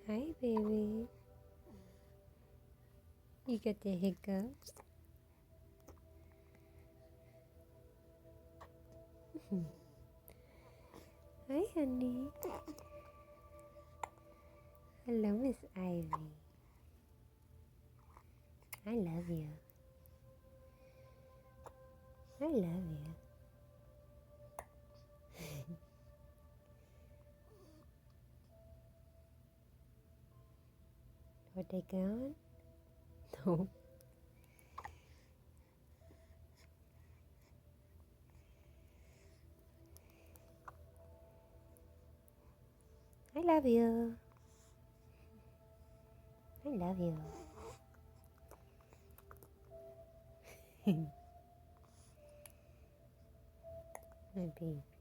Hi, baby. You got the hiccups. Hi, honey. Hello, Miss Ivy. I love you. I love you. Are they gone? No. I love you. I love you. My baby.